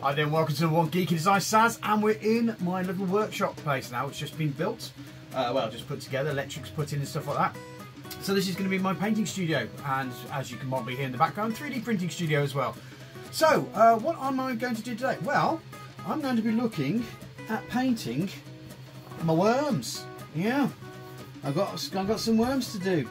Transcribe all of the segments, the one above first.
Hi there, welcome to the One Geeky Design Saz, and we're in my little workshop place now. It's just been built, well, just put together, electrics put in and stuff like that. So this is going to be my painting studio, and as you can probably hear in the background, 3D printing studio as well. So, what am I going to do today? Well, I'm going to be looking at painting my worms. Yeah, I've got some worms to do.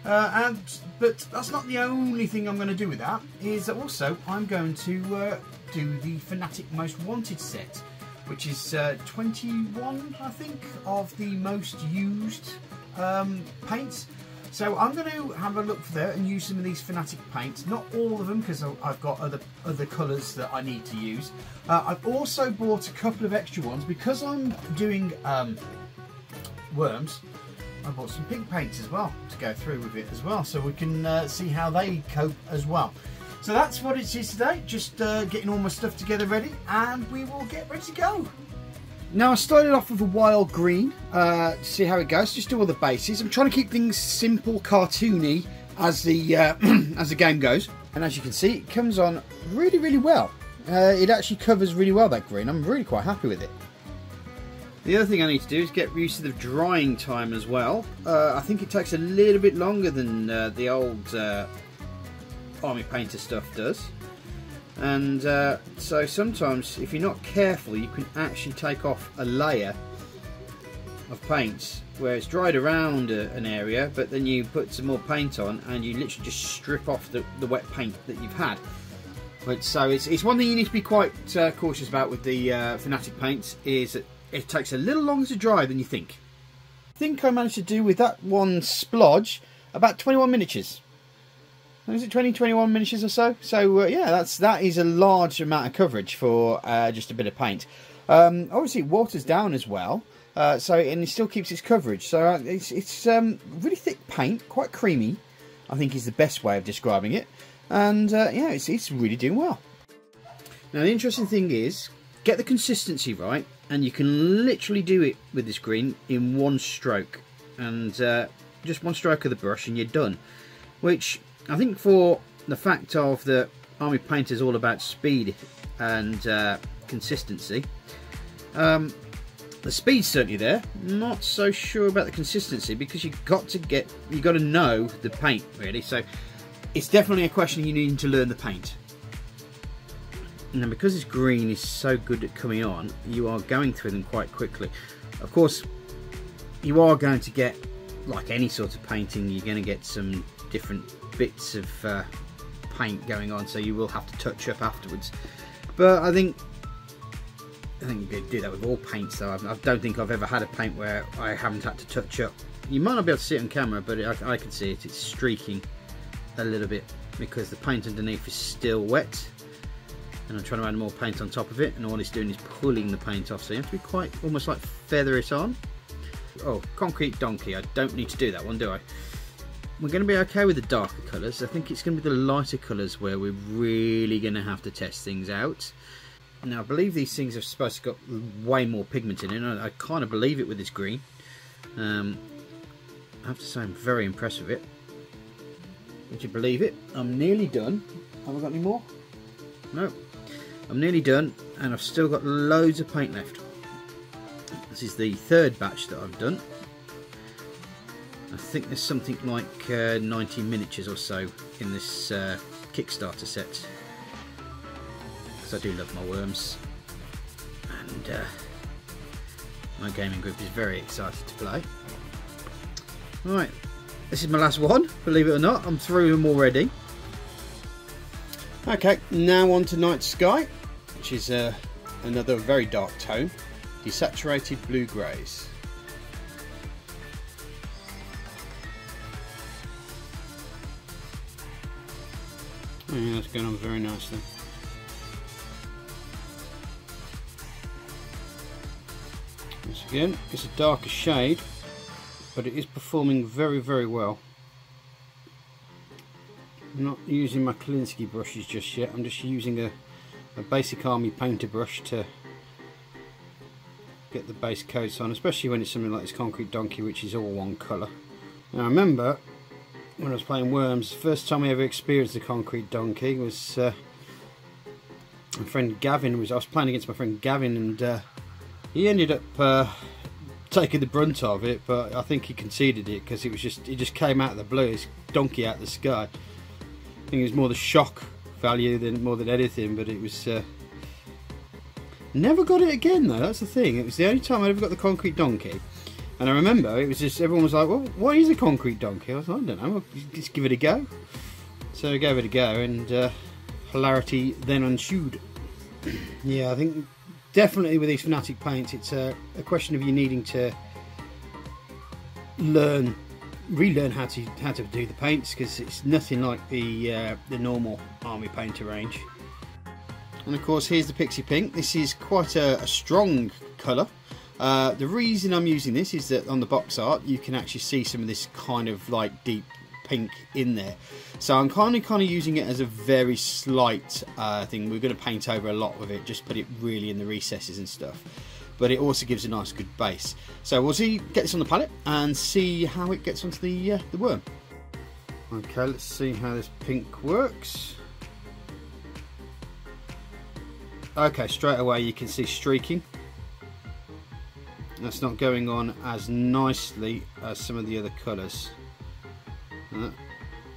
But that's not the only thing I'm going to do with that. Is that also I'm going to do the Fanatic Most Wanted set, which is 21, I think, of the most used paints. So I'm going to have a look for there and use some of these Fanatic paints. Not all of them, because I've got other colours that I need to use. I've also bought a couple of extra ones because I'm doing worms. I bought some pink paints as well to go through with it as well, so we can see how they cope as well. So that's what it is today, just getting all my stuff together ready, and we will get ready to go. Now I started off with a wild green to see how it goes, just do all the bases. I'm trying to keep things simple, cartoony as the as the game goes, and as you can see it comes on really well. It actually covers really well, that green. I'm really quite happy with it. The other thing I need to do is get used to the drying time as well. I think it takes a little bit longer than the old Army Painter stuff does. And so sometimes, if you're not careful, you can actually take off a layer of paints where it's dried around an area, but then you put some more paint on and you literally just strip off the wet paint that you've had. So it's one thing you need to be quite cautious about with the Fanatic paints, is that it takes a little longer to dry than you think. I think I managed to do with that one splodge about 21 miniatures. Is it 21 miniatures or so? So yeah, that is a large amount of coverage for just a bit of paint. Obviously it waters down as well, and it still keeps its coverage. So it's really thick paint, quite creamy, I think is the best way of describing it. And yeah, it's really doing well. Now the interesting thing is, get the consistency right, and you can literally do it with this green in one stroke, and just one stroke of the brush and you're done. Which I think, for the fact of the Army Painter is all about speed and consistency. The speed's certainly there. Not so sure about the consistency, because you've got to know the paint really. So it's definitely a question you need to learn the paint. And because this green is so good at coming on, you are going through them quite quickly. Of course, you are going to get, like any sort of painting, you're going to get some different bits of paint going on, so you will have to touch up afterwards. But I think you can do that with all paints though. I don't think I've ever had a paint where I haven't had to touch up. You might not be able to see it on camera, but I can see it. It's streaking a little bit because the paint underneath is still wet, and I'm trying to add more paint on top of it, and all it's doing is pulling the paint off, so you have to be quite almost like feather it on. Oh, concrete donkey, I don't need to do that one, do I? We're going to be okay with the darker colours. I think it's going to be the lighter colours where we're really going to have to test things out. Now I believe these things are supposed to got way more pigment in it, and I kind of believe it with this green. I have to say I'm very impressed with it. Would you believe it? I'm nearly done. Have I got any more? No. I'm nearly done, and I've still got loads of paint left. This is the third batch that I've done. I think there's something like 90 miniatures or so in this Kickstarter set, because I do love my worms, and my gaming group is very excited to play. Right, this is my last one, believe it or not. I'm through them already. Okay, now on to Night Sky, which is another very dark tone, desaturated blue greys. Yeah, that's going on very nicely. Once again, it's a darker shade, but it is performing very well. I'm not using my Klinsky brushes just yet. I'm just using a basic Army Painter brush to get the base coats on, especially when it's something like this concrete donkey, which is all one colour. Now remember, when I was playing Worms, the first time I ever experienced the concrete donkey was my friend Gavin I was playing against my friend Gavin, and he ended up taking the brunt of it, but I think he conceded it because it just came out of the blue. It's donkey out of the sky. I think it was more the shock value more than anything, but it was never got it again though. That's the thing. It was the only time I ever got the concrete donkey, and I remember it was just everyone was like, "Well, what is a concrete donkey?" I was like, "I don't know. I'll just give it a go." So I gave it a go, and hilarity then ensued. Yeah, I think definitely with these Fanatic paints, it's a question of you needing to relearn how to do the paints, because it's nothing like the normal Army Painter range. And of course, here's the Pixie Pink. This is quite a strong colour. The reason I'm using this is that on the box art you can actually see some of this kind of like deep pink in there, so I'm kind of using it as a very slight thing. We're going to paint over a lot with it, just put it really in the recesses and stuff, but it also gives a nice good base. So we'll get this on the palette and see how it gets onto the worm. Okay, let's see how this pink works. Okay, straight away you can see streaking. That's not going on as nicely as some of the other colours. That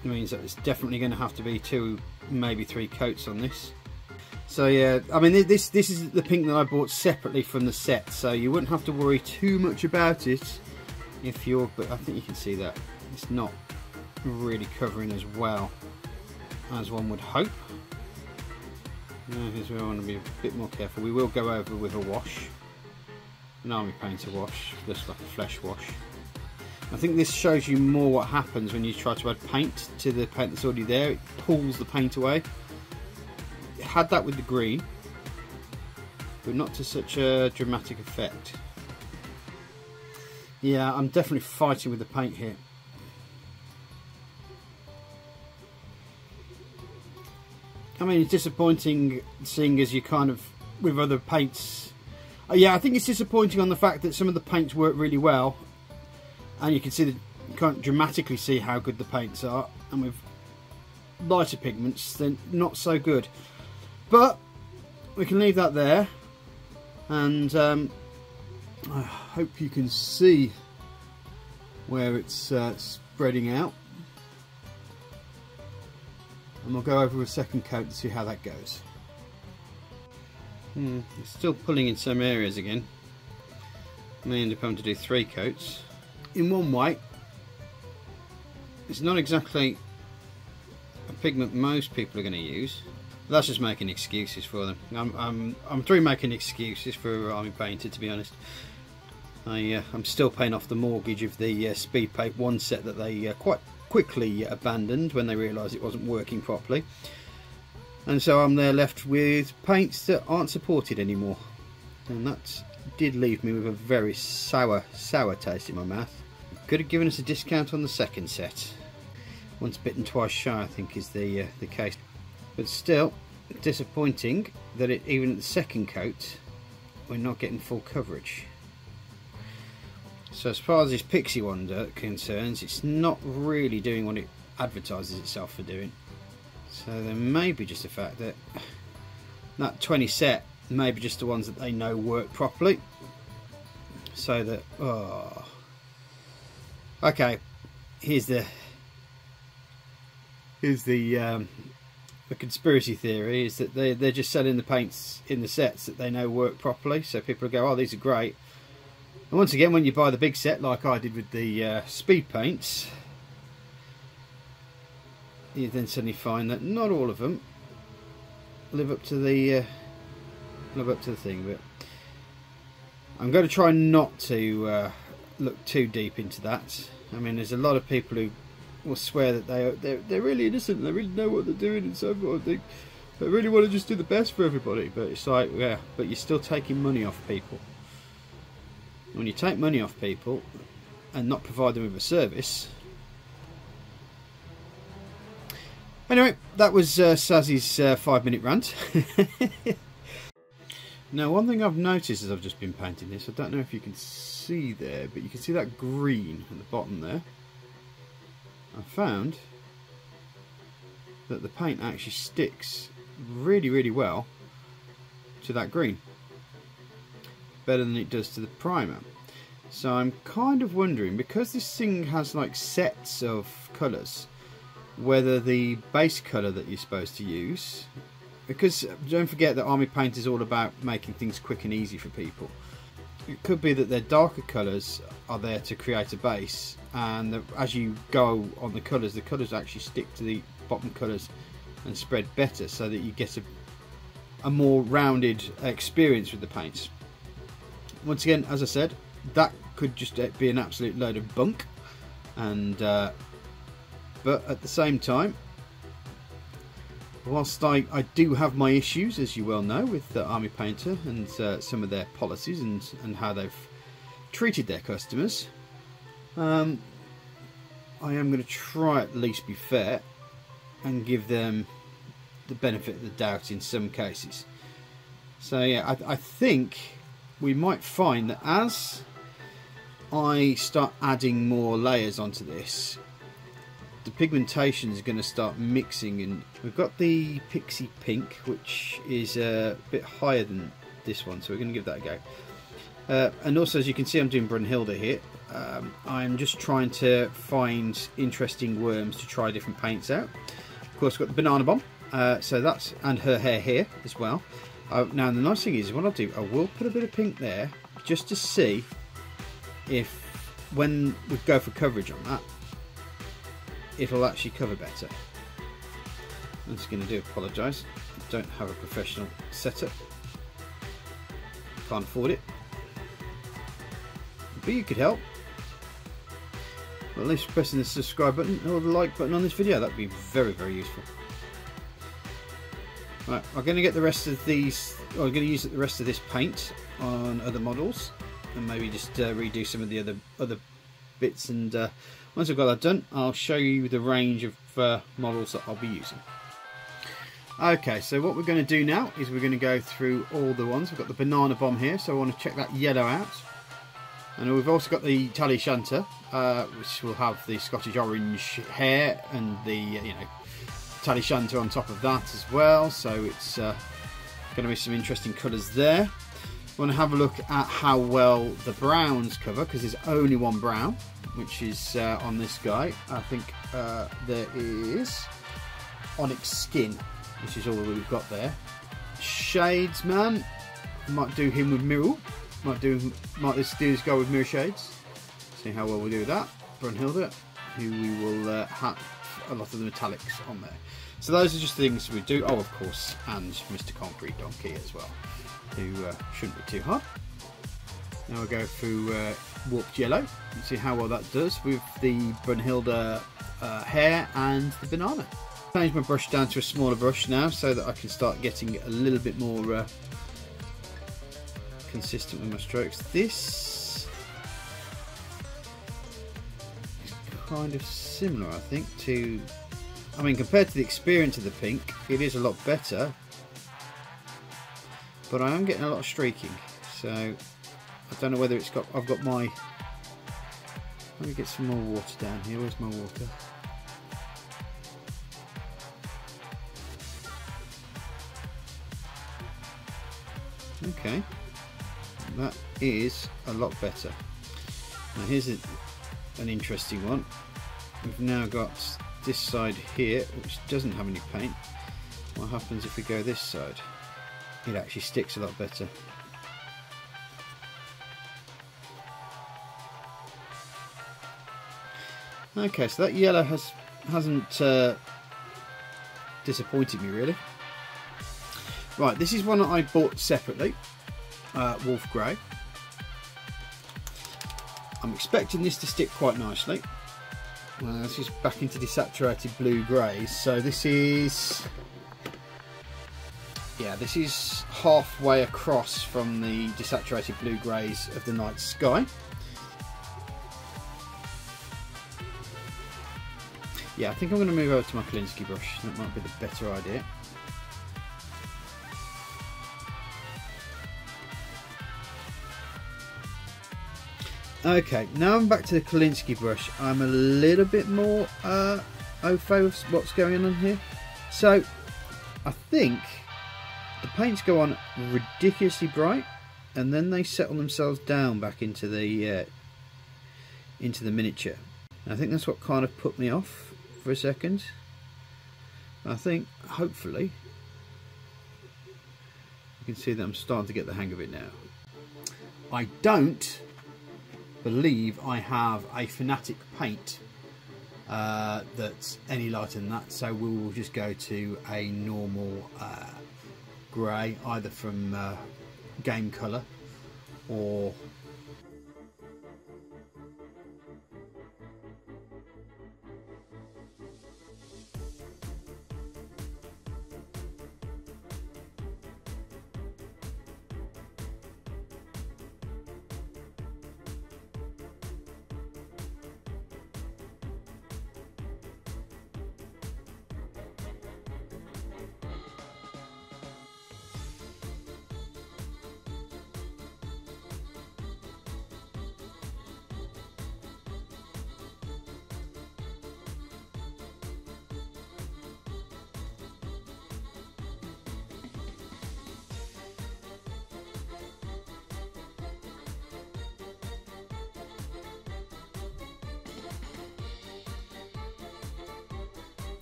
means that it's definitely going to have to be 2, maybe 3 coats on this. So yeah, I mean this is the pink that I bought separately from the set, so you wouldn't have to worry too much about it if you're, but I think you can see that it's not really covering as well as one would hope. Now here's where I want to be a bit more careful. We will go over with a wash, an Army Painter wash, just like a flesh wash. I think this shows you more what happens when you try to add paint to the paint that's already there. It pulls the paint away. It had that with the green, but not to such a dramatic effect. Yeah, I'm definitely fighting with the paint here. I mean, it's disappointing seeing as you kind of, with other paints. Yeah, I think it's disappointing on the fact that some of the paints work really well, and you can see you can't dramatically see how good the paints are, and with lighter pigments they're not so good. But we can leave that there, and I hope you can see where it's spreading out, and we'll go over a second coat and see how that goes. It's still pulling in some areas again. I may end up having to do 3 coats. In one way, it's not exactly a pigment most people are going to use. That's just making excuses for them. I'm through making excuses for Army Painter, to be honest. I'm still paying off the mortgage of the Speed Paint 1 set that they quite quickly abandoned when they realised it wasn't working properly. And so I'm there left with paints that aren't supported anymore. And that did leave me with a very sour taste in my mouth. Could have given us a discount on the second set. Once bitten, twice shy, I think is the case. But still, disappointing that even at the second coat, we're not getting full coverage. So as far as this Pixie one concerns, it's not really doing what it advertises itself for doing. So there may be just the fact that that 20 set may be just the ones that they know work properly. So that, oh. Okay, here's the conspiracy theory is that they're just selling the paints in the sets that they know work properly, so people go, oh, these are great. And once again, when you buy the big set like I did with the speed paints, you then suddenly find that not all of them live up to the thing. But I'm going to try not to look too deep into that. I mean, there's a lot of people who will swear that they're really innocent, they really know what they're doing and so forth. They really want to just do the best for everybody. But it's like, yeah, but you're still taking money off people. When you take money off people and not provide them with a service. Anyway, that was Saz'll's 5-minute rant. Now, one thing I've noticed as I've just been painting this, I don't know if you can see there, but you can see that green at the bottom there. I found that the paint actually sticks really, really well to that green, better than it does to the primer. So I'm kind of wondering, because this thing has like sets of colours, whether the base colour that you're supposed to use, because don't forget that Army Painter is all about making things quick and easy for people. It could be that their darker colours are there to create a base, and as you go on the colours actually stick to the bottom colours and spread better, so that you get a more rounded experience with the paints. Once again, as I said, that could just be an absolute load of bunk, and but at the same time, whilst I do have my issues, as you well know, with Army Painter and some of their policies and how they've treated their customers, I am going to try at least be fair and give them the benefit of the doubt in some cases. So yeah, I think we might find that as I start adding more layers onto this, the pigmentation is going to start mixing, and we've got the Pixie Pink, which is a bit higher than this one, so we're going to give that a go. And also, as you can see, I'm doing Brunhilde here. I'm just trying to find interesting worms to try different paints out. Of course, I've got the Banana Bomb, so that's, and her hair here as well. Now the nice thing is, what I'll do, I will put a bit of pink there just to see if, when we go for coverage on that, it'll actually cover better. I'm just going to apologise, I don't have a professional setup, can't afford it, but you could help. Well, at least pressing the subscribe button or the like button on this video, that would be very, very useful. Right, I'm going to get the rest of these, or I'm going to use the rest of this paint on other models, and maybe just redo some of the other bits, and once I've got that done, I'll show you the range of models that I'll be using. Okay, so what we're going to do now is we're going to go through all the ones. We've got the Banana Bomb here, so I want to check that yellow out. And we've also got the Tally Shanta, which will have the Scottish orange hair and the Tally Shanta on top of that as well. So it's going to be some interesting colours there. We want to have a look at how well the browns cover, because there's only one brown, which is on this guy. I think there is Onyx Skin, which is all that we've got there. Shades Man, might do him with Mirror. Might do this guy with Mirror Shades. See how well we do with that. Brunhilde, who we will have a lot of the metallics on there. So those are just things we do. Oh, of course, and Mr. Concrete Donkey as well, who shouldn't be too hard. Now we'll go through Warped Yellow and see how well that does with the Brunhilde hair and the banana. Change my brush down to a smaller brush now, so that I can start getting a little bit more consistent with my strokes. This is kind of similar, I think, to, I mean, compared to the experience of the pink, it is a lot better, but I am getting a lot of streaking, so I don't know whether it's got, I've got my, let me get some more water down here. Where's my water? Okay, that is a lot better. Now here's an interesting one. We've now got this side here, which doesn't have any paint. What happens if we go this side? It actually sticks a lot better. Okay, so that yellow hasn't disappointed me really. Right, this is one that I bought separately, Wolf Grey. I'm expecting this to stick quite nicely. This is back into desaturated blue greys, so this is, yeah, this is halfway across from the desaturated blue greys of the night sky. Yeah, I think I'm going to move over to my Kolinsky brush. That might be the better idea. Okay, now I'm back to the Kolinsky brush. I'm a little bit more au fait with what's going on here. So I think the paints go on ridiculously bright, and then they settle themselves down back into the miniature. And I think that's what kind of put me off for a second. I think hopefully you can see that I'm starting to get the hang of it now. I don't believe I have a Fanatic paint that's any lighter than that, so we will just go to a normal grey, either from Game Colour or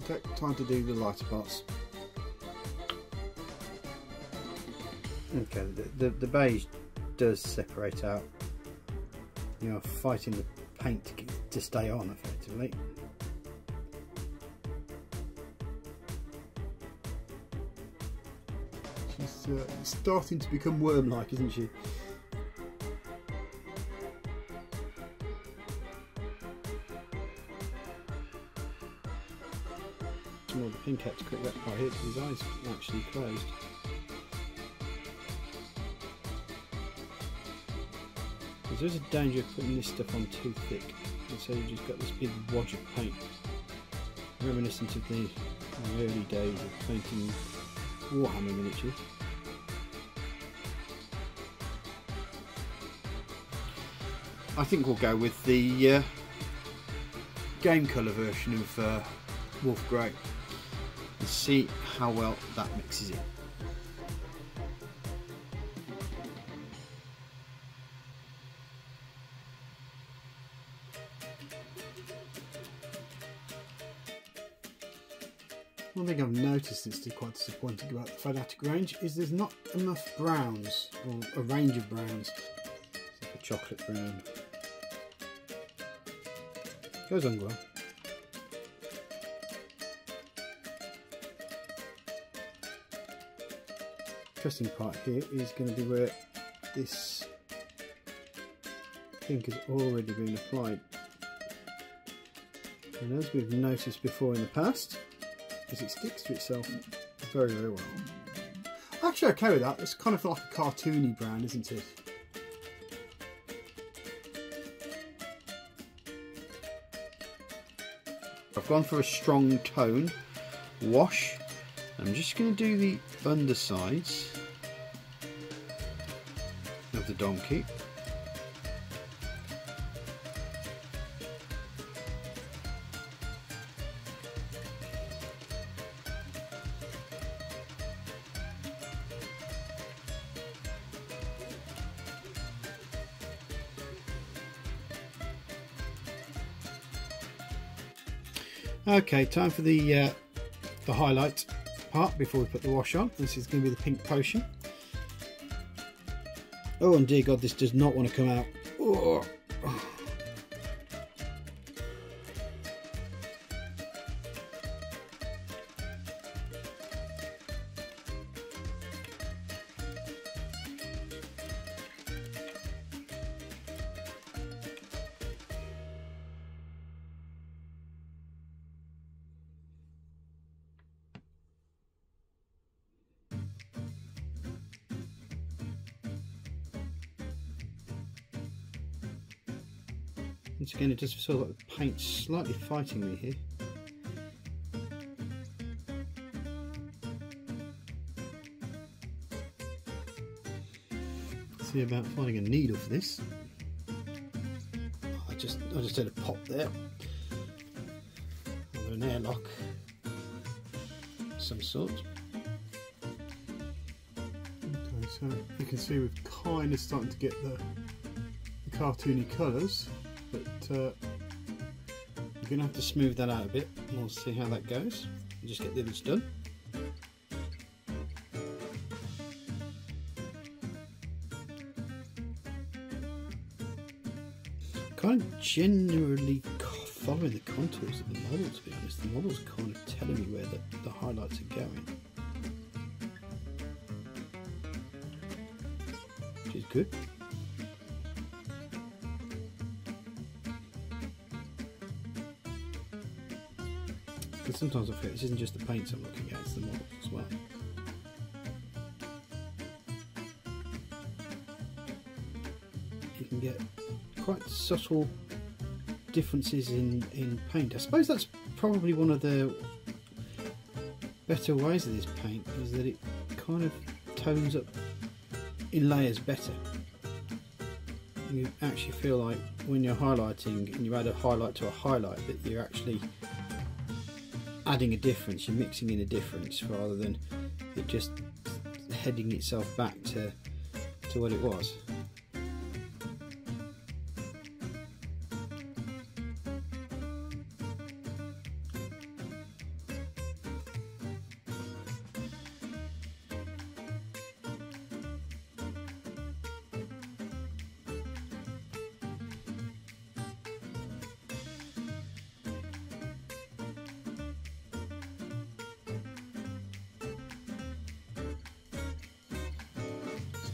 okay, time to do the lighter parts. Okay, the beige does separate out. You know, fighting the paint to stay on effectively. She's starting to become worm-like, isn't she? More the pink hat to quick that part here because his eyes actually closed. Because there's a danger of putting this stuff on too thick, and so you've just got this big wodge of paint, reminiscent of the early days of painting Warhammer miniatures. I think we'll go with the Game Colour version of Wolf Grey and see how well that mixes in. One thing I've noticed that's still quite disappointing about the Fanatic range is there's not enough browns, or a range of browns. It's like a chocolate brown. Goes on well. Interesting part here is going to be where this pink has already been applied, and as we've noticed before in the past, is it sticks to itself very, very well. Actually, okay with that. It's kind of like a cartoony brown, isn't it? I've gone for a strong tone wash. I'm just going to do the undersides of the donkey. Okay, time for the highlight part before we put the wash on. This is going to be the pink potion. Oh, and dear God, this does not want to come out. Oh. Once again, it does feel like the paint's slightly fighting me here. See about finding a needle for this. I just had a pop there. Or an airlock of some sort. So you can see we're kind of starting to get the cartoony colours, but you're going to have to smooth that out a bit. We'll see how that goes. Just get the others done. Kind of generally following the contours of the model, to be honest. The model's kind of telling me where the highlights are going, which is good. But sometimes I feel this isn't just the paints I'm looking at, it's the models as well. You can get quite subtle differences in paint. I suppose that's probably one of the better ways of this paint, is that it kind of tones up in layers better. You actually feel like when you're highlighting and you add a highlight to a highlight that you're actually adding a difference, you're mixing in a difference rather than it just heading itself back to what it was.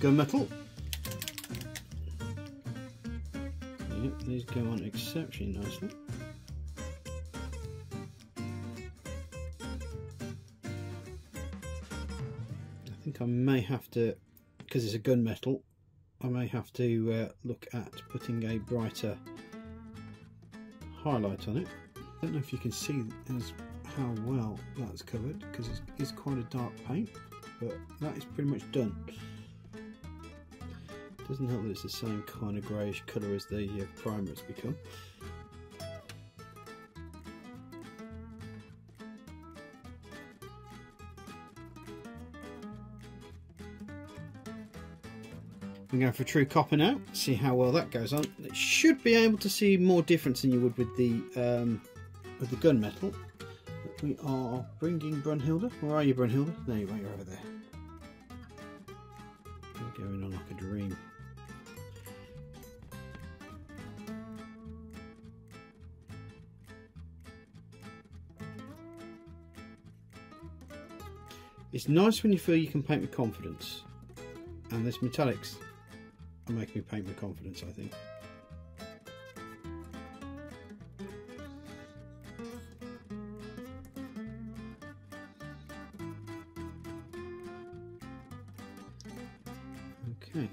Gunmetal. Yep, these go on exceptionally nicely. I think I may have to, because it's a gunmetal, I may have to look at putting a brighter highlight on it. I don't know if you can see how well that's covered, because it's quite a dark paint, but that is pretty much done. Doesn't help that it's the same kind of greyish colour as the primer has become. I'm going for true copper now, see how well that goes on. It should be able to see more difference than you would with the gunmetal. We are bringing Brunhilde. Where are you, Brunhilde? There you are, you're over there. You're going on like a dream. It's nice when you feel you can paint with confidence, and this metallics are making me paint with confidence, I think. Okay,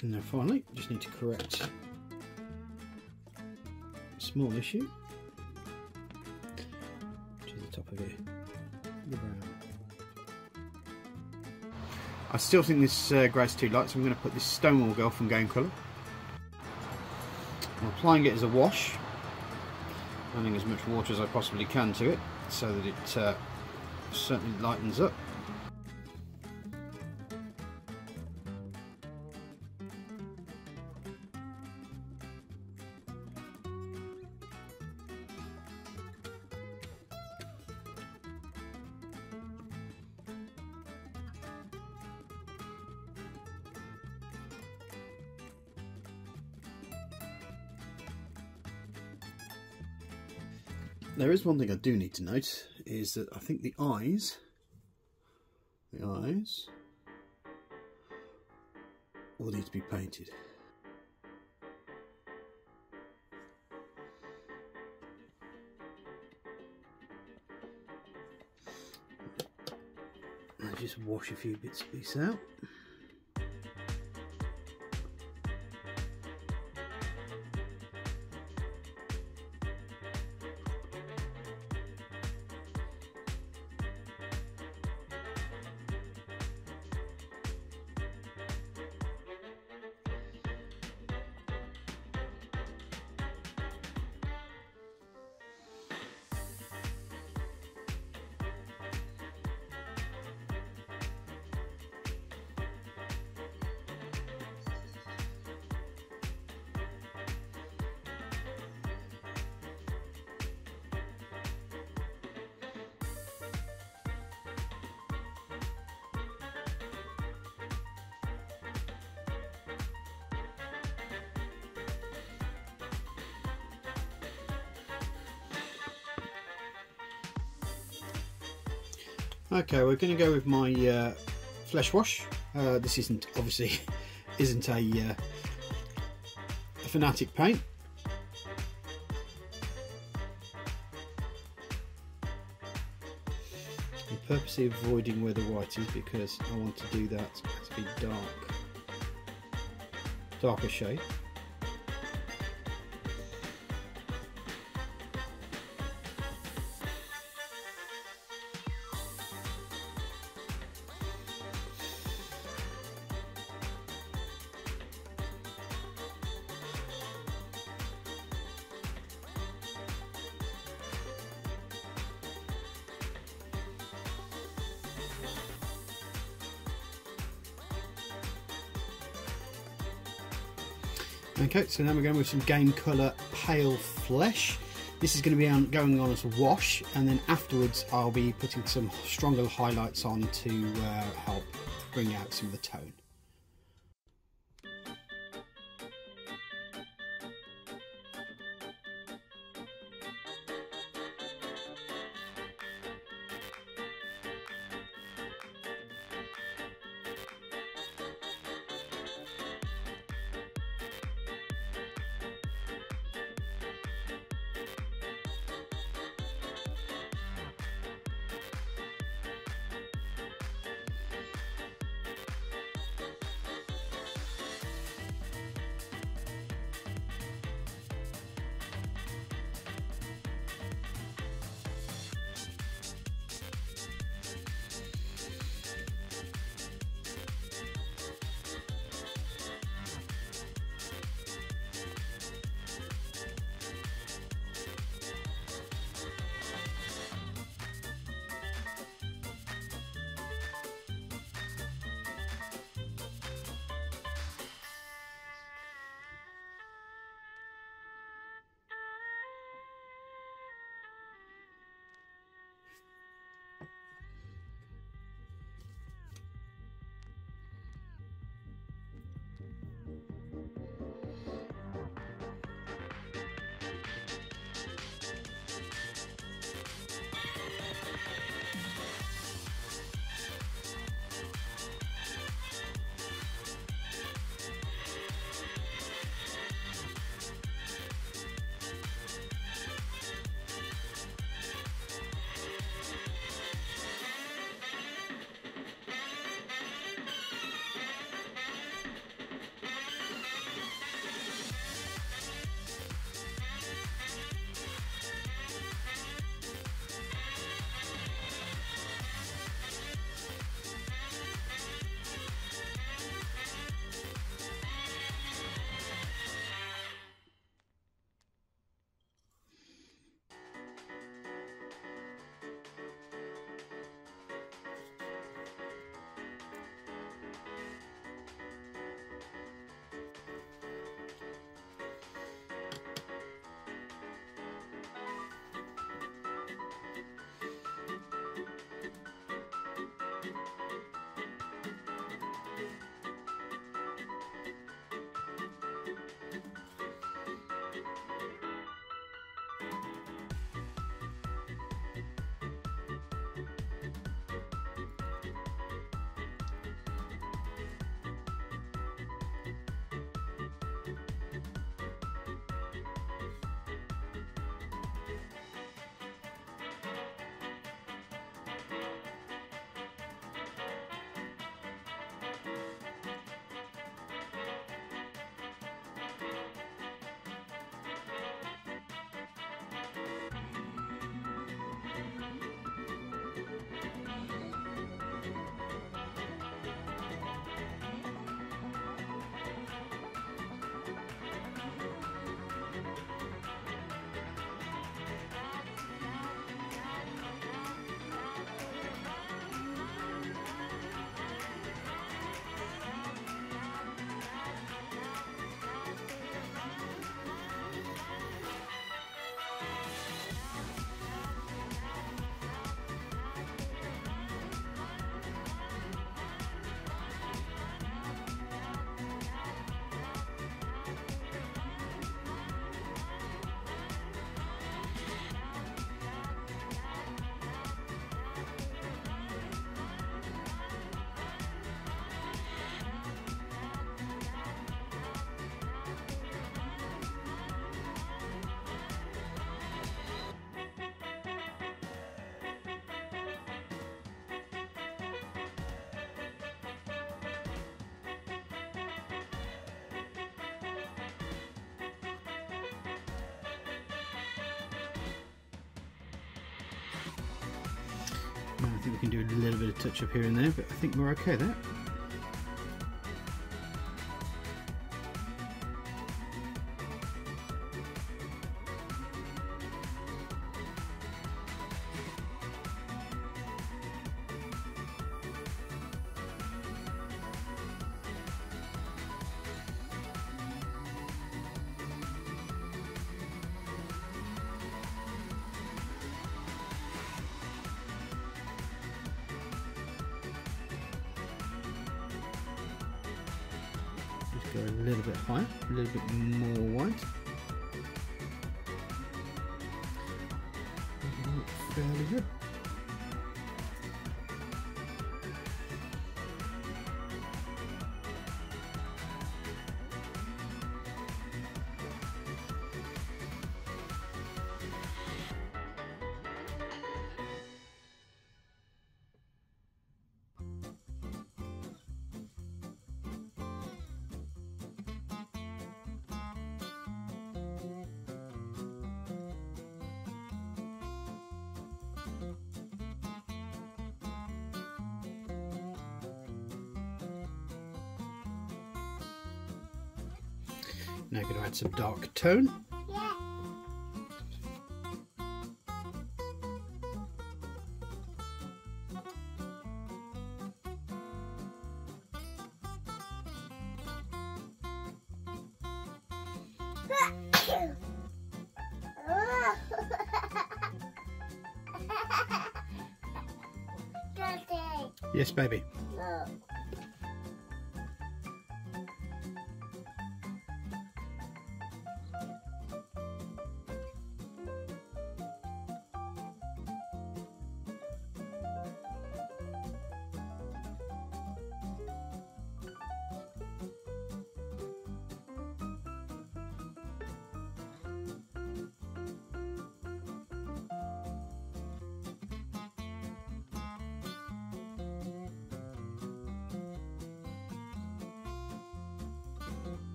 and now finally, just need to correct a small issue, which is the top of here, the brown. I still think this grey's too light, so I'm going to put this Stonewall Girl from Game Colour. I'm applying it as a wash, adding as much water as I possibly can to it, so that it certainly lightens up. There is one thing I do need to note, is that I think the eyes will need to be painted. I'll just wash a few bits of this out. Okay, we're going to go with my flesh wash. This isn't obviously isn't a Fanatic paint. I'm purposely avoiding where the white is because I want to do that to be darker shade. Okay, so now we're going with some Game Colour Pale Flesh. This is going to be going on as a wash, and then afterwards I'll be putting some stronger highlights on to help bring out some of the tone. think we can do a little bit of touch up here and there, but I think we're okay there. Go a little bit higher, a little bit more white. Fairly good. Now going to add some dark tone. Yeah. Yes, baby. No.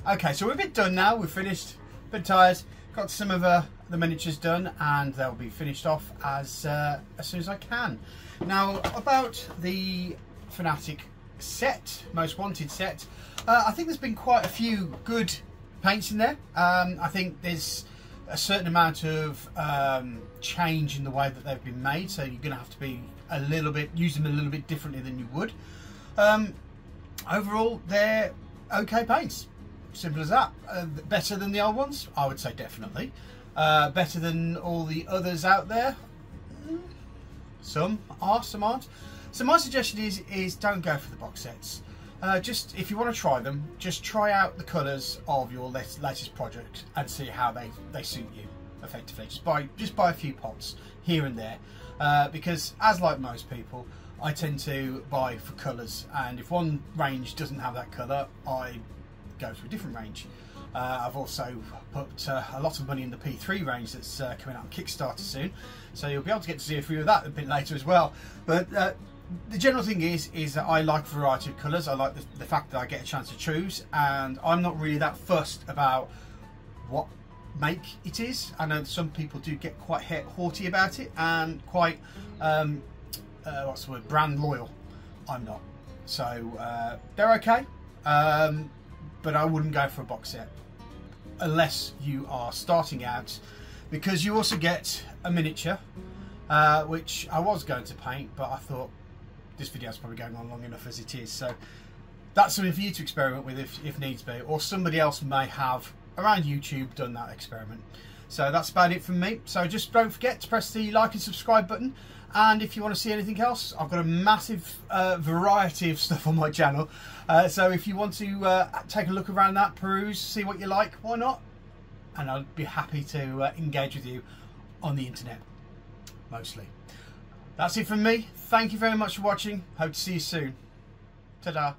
Okay, so we're a bit done now. We've finished, a bit tired. Got some of the miniatures done, and they'll be finished off as soon as I can. Now, about the Fanatic set, Most Wanted set, I think there's been quite a few good paints in there. I think there's a certain amount of change in the way that they've been made, so you're going to have to be a little bit, use them a little bit differently than you would. Overall, they're okay paints. Simple as that. Better than the old ones? I would say definitely. Better than all the others out there? Some are, some aren't. So my suggestion is don't go for the box sets. Just if you want to try them, just try out the colours of your latest project and see how they suit you effectively. Just buy a few pots here and there, because as like most people, I tend to buy for colours, and if one range doesn't have that colour, I go to a different range. I've also put a lot of money in the P3 range that's coming out on Kickstarter soon, so you'll be able to get to see a few of that a bit later as well. But the general thing is that I like a variety of colours. I like the fact that I get a chance to choose, and I'm not really that fussed about what make it is. I know that some people do get quite haughty about it and quite what's the word, brand loyal. I'm not, so they're okay, but I wouldn't go for a box set unless you are starting out, because you also get a miniature, which I was going to paint, but I thought this video is probably going on long enough as it is, so that's something for you to experiment with if needs be, or somebody else may have around YouTube done that experiment. So that's about it from me. So just don't forget to press the like and subscribe button, and if you want to see anything else, I've got a massive variety of stuff on my channel, so if you want to take a look around that, peruse, see what you like, why not? And I'd be happy to engage with you on the internet, mostly. That's it from me. Thank you very much for watching. Hope to see you soon. Ta-da.